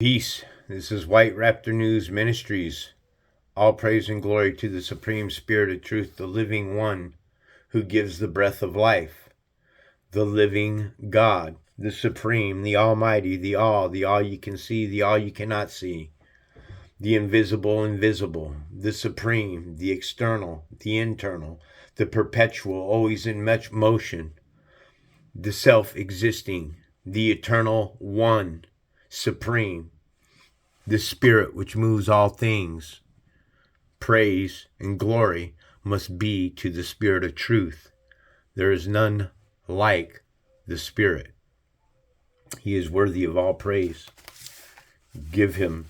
Peace. This is White Raptor News Ministries. All praise and glory to the Supreme Spirit of Truth, the living one who gives the breath of life, the living God, the Supreme, the Almighty, the all you can see, the all you cannot see, the invisible, the Supreme, the external, the internal, the perpetual, always in motion, the self-existing, the eternal one, Supreme, the Spirit which moves all things. Praise and glory must be to the Spirit of truth. There is none like the Spirit. He is worthy of all praise. Give him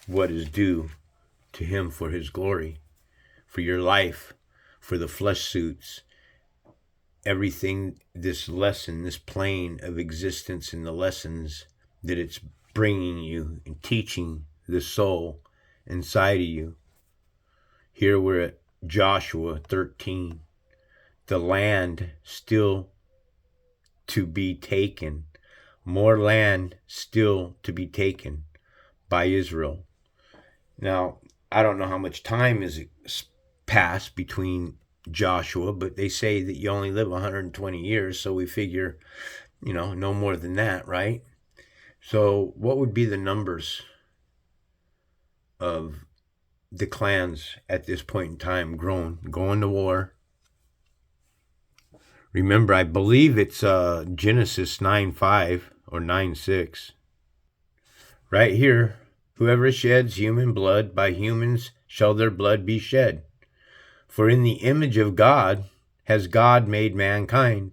what is due to him for his glory, for your life, for the flesh suits, everything, this lesson, this plane of existence and the lessons that it's bringing you and teaching the soul inside of you. Here we're at Joshua 13. The land still to be taken. More land still to be taken by Israel. Now, I don't know how much time has passed between Joshua, but they say that you only live 120 years, so we figure, no more than that, right? So what would be the numbers of the clans at this point in time going to war? Remember, I believe it's Genesis 9:5 or 9:6. Right here, whoever sheds human blood, by humans shall their blood be shed. For in the image of God has God made mankind.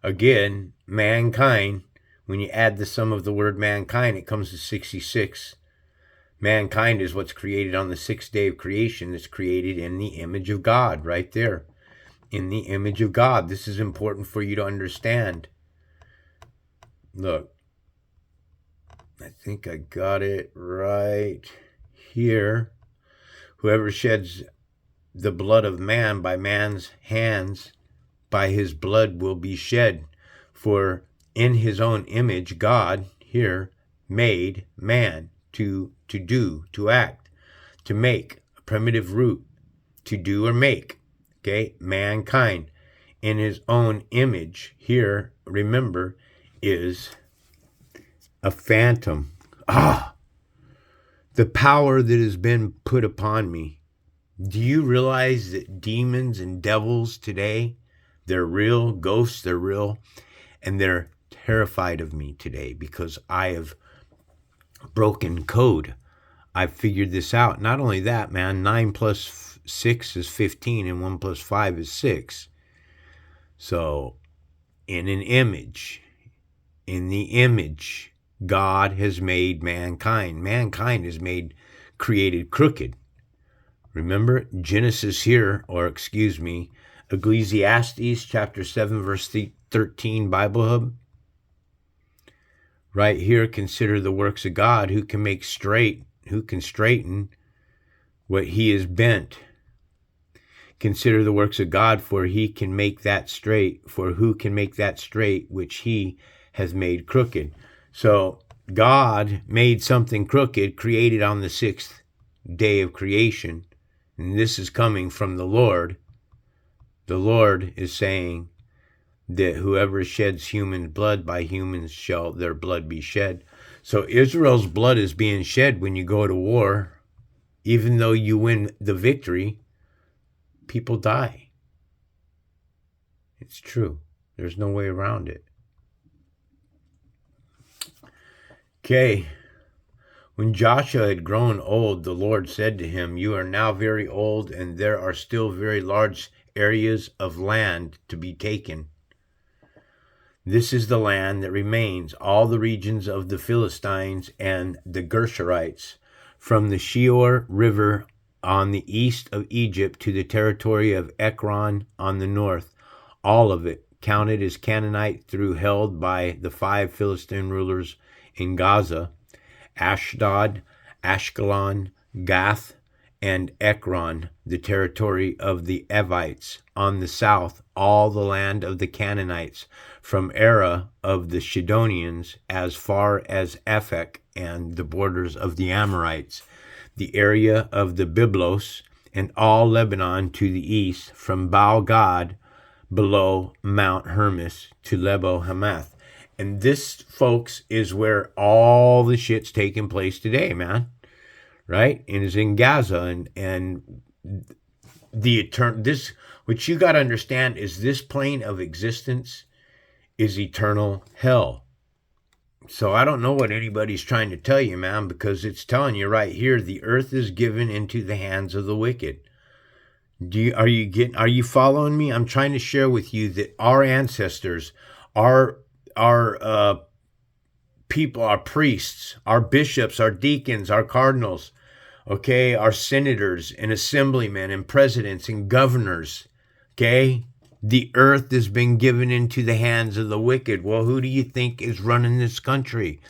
Again, mankind, when you add the sum of the word mankind, it comes to 66. Mankind is what's created on the sixth day of creation. It's created in the image of God, right there. In the image of God. This is important for you to understand. Look, I think I got it right here. Whoever sheds the blood of man by man's hands, by his blood will be shed. For in his own image, God here made man to do, to act, to make, a primitive root, to do or make, okay? Mankind in his own image here, remember, is a phantom. The power that has been put upon me. Do you realize that demons and devils today, they're real, ghosts, they're real, and they're terrified of me today because I have broken code. I've figured this out. Not only that, man, 9 plus 6 is 15 and 1 plus 5 is 6. So, in the image, God has made mankind. Mankind is created crooked. Remember, Genesis here, Ecclesiastes chapter 7, verse 13, Bible Hub. Right here, consider the works of God, who can make straight, who can straighten what he has bent. Consider the works of God, for he can make that straight, for who can make that straight which he has made crooked. So God made something crooked, created on the sixth day of creation. And this is coming from the Lord. The Lord is saying that whoever sheds human blood, by humans shall their blood be shed. So Israel's blood is being shed when you go to war. Even though you win the victory, people die. It's true. There's no way around it. Okay. When Joshua had grown old, the Lord said to him, "You are now very old, and there are still very large areas of land to be taken. This is the land that remains, all the regions of the Philistines and the Gershurites, from the Sheor River on the east of Egypt to the territory of Ekron on the north, all of it counted as Canaanite through held by the 5 Philistine rulers in Gaza, Ashdod, Ashkelon, Gath, and Ekron, the territory of the Evites. On the south, all the land of the Canaanites, from Era of the Shidonians as far as Ephek and the borders of the Amorites, the area of the Byblos, and all Lebanon to the east, from Baal Gad below Mount Hermos to Lebo Hamath. And this, folks, is where all the shit's taking place today, man. Right? And is in Gaza. And this, what you got to understand is this plane of existence is eternal hell. So I don't know what anybody's trying to tell you, man, because it's telling you right here, the earth is given into the hands of the wicked. Are you following me? I'm trying to share with you that our ancestors, our people, our priests, our bishops, our deacons, our cardinals, okay, our senators and assemblymen and presidents and governors, okay, the earth has been given into the hands of the wicked. Well, who do you think is running this country?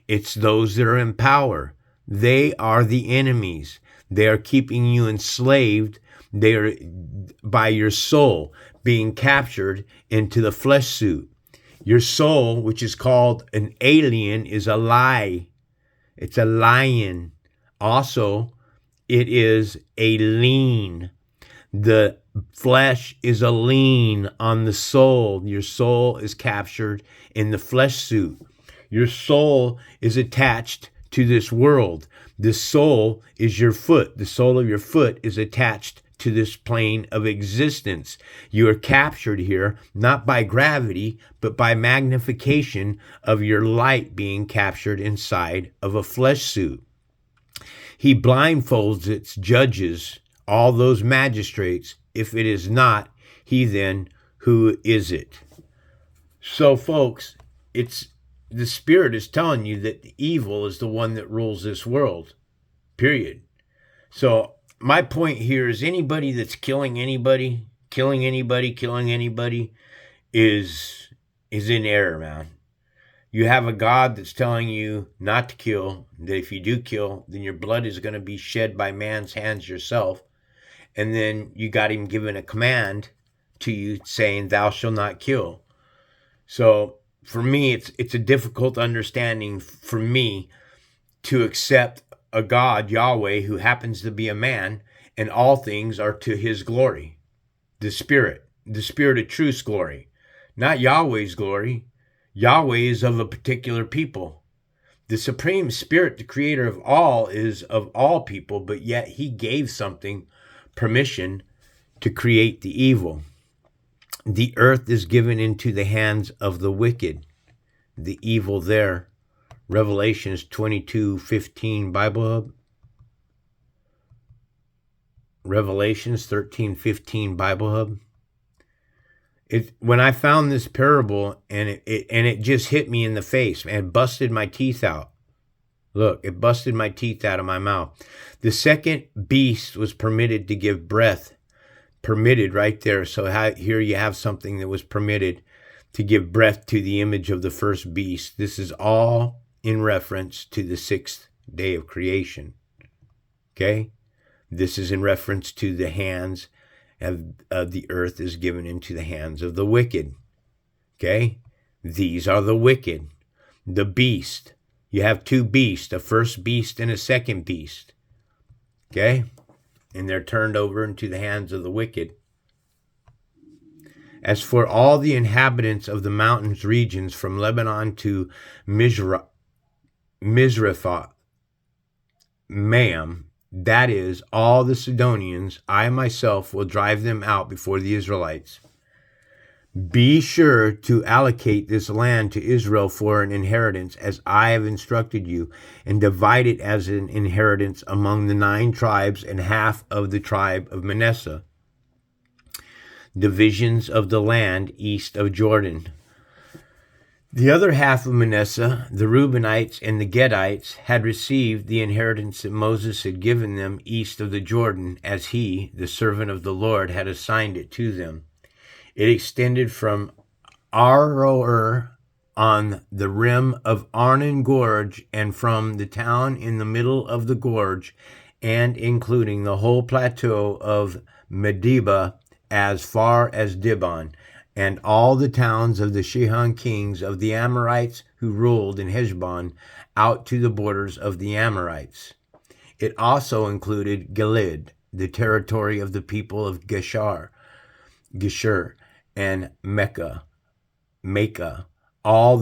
It's those that are in power. They are the enemies. They are keeping you enslaved. They are by your soul being captured into the flesh suit. Your soul, which is called an alien, is a lie. It's a lion. Also, it is a lien. The flesh is a lien on the soul. Your soul is captured in the flesh suit. Your soul is attached to this world. The soul is your foot. The sole of your foot is attached to this plane of existence. You are captured here, not by gravity, but by magnification of your light being captured inside of a flesh suit. He blindfolds its judges, all those magistrates. If it is not, he then, who is it? So, folks, the Spirit is telling you that the evil is the one that rules this world, period. So, my point here is anybody that's killing anybody is in error, man. You have a God that's telling you not to kill, that if you do kill, then your blood is going to be shed by man's hands yourself. And then you got him giving a command to you saying, thou shalt not kill. So for me, it's a difficult understanding for me to accept a God, Yahweh, who happens to be a man, and all things are to his glory. The Spirit of truth's glory, not Yahweh's glory. Yahweh is of a particular people. The Supreme Spirit, the creator of all, is of all people, but yet he gave something permission to create the evil. The earth is given into the hands of the wicked. The evil there. Revelations 22:15 Bible Hub. Revelations 13:15 Bible Hub. When I found this parable and it just hit me in the face and busted my teeth out. Look, it busted my teeth out of my mouth. The second beast was permitted to give breath. Permitted right there. So here you have something that was permitted to give breath to the image of the first beast. This is all in reference to the sixth day of creation. Okay? This is in reference to the hands of the earth is given into the hands of the wicked. Okay? These are the wicked. The beast. You have two beasts, a first beast and a second beast. Okay? And they're turned over into the hands of the wicked. As for all the inhabitants of the mountains regions from Lebanon to Mizraphah, Maam, that is, all the Sidonians, I myself will drive them out before the Israelites. Be sure to allocate this land to Israel for an inheritance, as I have instructed you, and divide it as an inheritance among the 9 tribes and half of the tribe of Manasseh. Divisions of the land east of Jordan. The other half of Manasseh, the Reubenites and the Gadites, had received the inheritance that Moses had given them east of the Jordan, as he, the servant of the Lord, had assigned it to them. It extended from Aroer on the rim of Arnon Gorge and from the town in the middle of the gorge, and including the whole plateau of Medeba as far as Dibon, and all the towns of the Shihon kings of the Amorites who ruled in Heshbon, out to the borders of the Amorites. It also included Gilead, the territory of the people of Geshur, and Mecca, all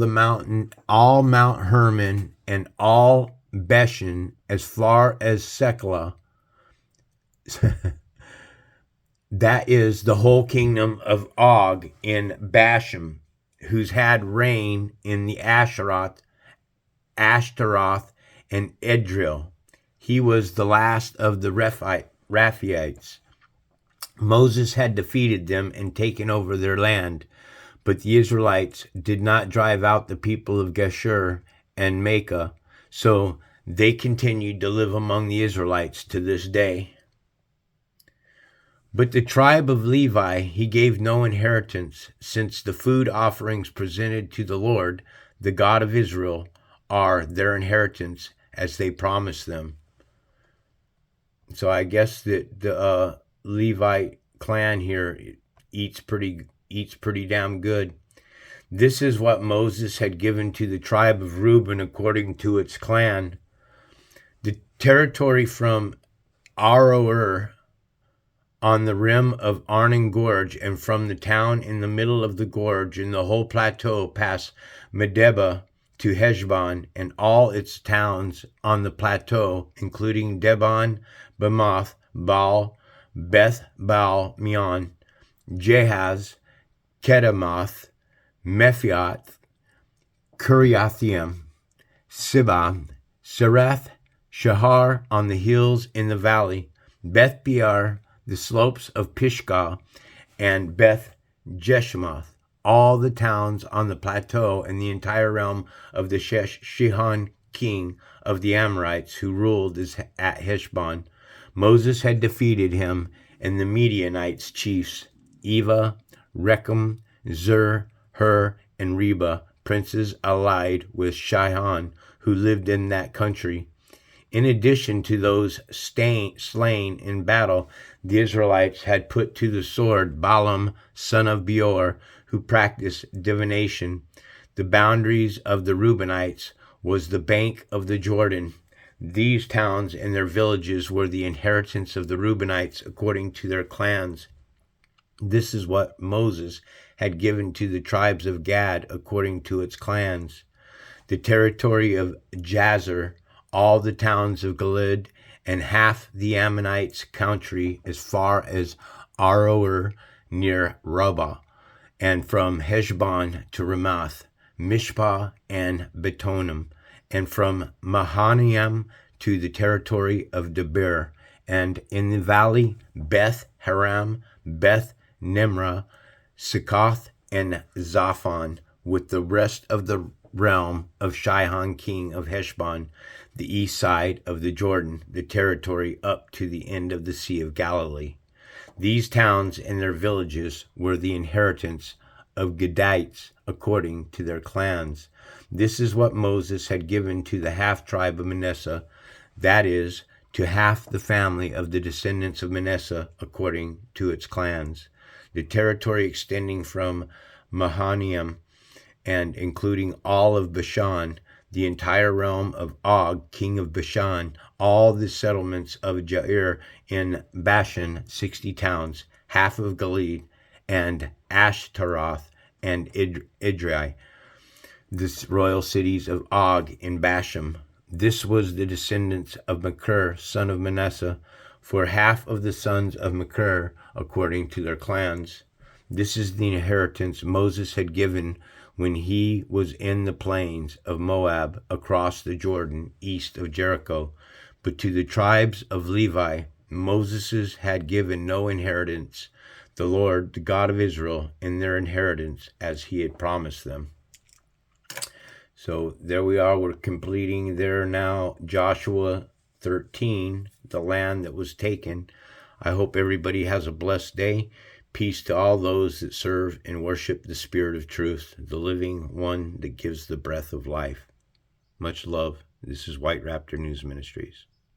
Mount Hermon, and all Bashan, as far as Seklah. That is the whole kingdom of Og in Bashan, who's had reign in the Ashtaroth, and Edril. He was the last of the Rephaites. Moses had defeated them and taken over their land, but the Israelites did not drive out the people of Geshur and Mecca, so they continued to live among the Israelites to this day. But the tribe of Levi he gave no inheritance, since the food offerings presented to the Lord, the God of Israel, are their inheritance, as they promised them. So I guess that the Levite clan here eats pretty damn good. This is what Moses had given to the tribe of Reuben according to its clan. The territory from Aroer on the rim of Arnon Gorge, and from the town in the middle of the gorge in the whole plateau past Medeba to Heshbon, and all its towns on the plateau, including Debon, Bamoth, Baal, Beth Baal Meon, Jehaz, Kedemoth, Mephiath, Kiriathaim, Sibah, Sereth, Shahar on the hills in the valley, Beth Peor, the slopes of Pisgah, and Beth Jeshimoth, all the towns on the plateau, and the entire realm of the Shihon king of the Amorites, who ruled at Heshbon. Moses had defeated him, and the Midianites chiefs, Eva, Rechem, Zur, Hur, and Reba, princes allied with Shihon, who lived in that country. In addition to those slain in battle, the Israelites had put to the sword Balaam, son of Beor, who practiced divination. The boundaries of the Reubenites was the bank of the Jordan. These towns and their villages were the inheritance of the Reubenites according to their clans. This is what Moses had given to the tribes of Gad according to its clans. The territory of Jazer, all the towns of Gilead, and half the Ammonites' country as far as Aroer near Rabbah, and from Heshbon to Ramoth, Mishpah, and Betonim, and from Mahanaim to the territory of Debir, and in the valley Beth Haram, Beth Nimrah, Succoth, and Zaphon, with the rest of the realm of Shihon king of Heshbon, the east side of the Jordan, the territory up to the end of the Sea of Galilee. These towns and their villages were the inheritance of Gadites according to their clans. This is what Moses had given to the half-tribe of Manasseh, that is, to half the family of the descendants of Manasseh according to its clans. The territory extending from Mahanaim and including all of Bashan, the entire realm of Og, king of Bashan, all the settlements of Jair in Bashan, 60 towns, half of Gilead, and Ashtaroth and Idri, the royal cities of Og in Bashan. This was the descendants of Machir, son of Manasseh, for half of the sons of Machir, according to their clans. This is the inheritance Moses had given when he was in the plains of Moab across the Jordan east of Jericho. But to the tribes of Levi, Moses had given no inheritance, the Lord, the God of Israel, in their inheritance as he had promised them. So there we are. We're completing there now Joshua 13, the land that was taken. I hope everybody has a blessed day. Peace to all those that serve and worship the Spirit of truth, the living one that gives the breath of life. Much love. This is White Raptor News Ministries.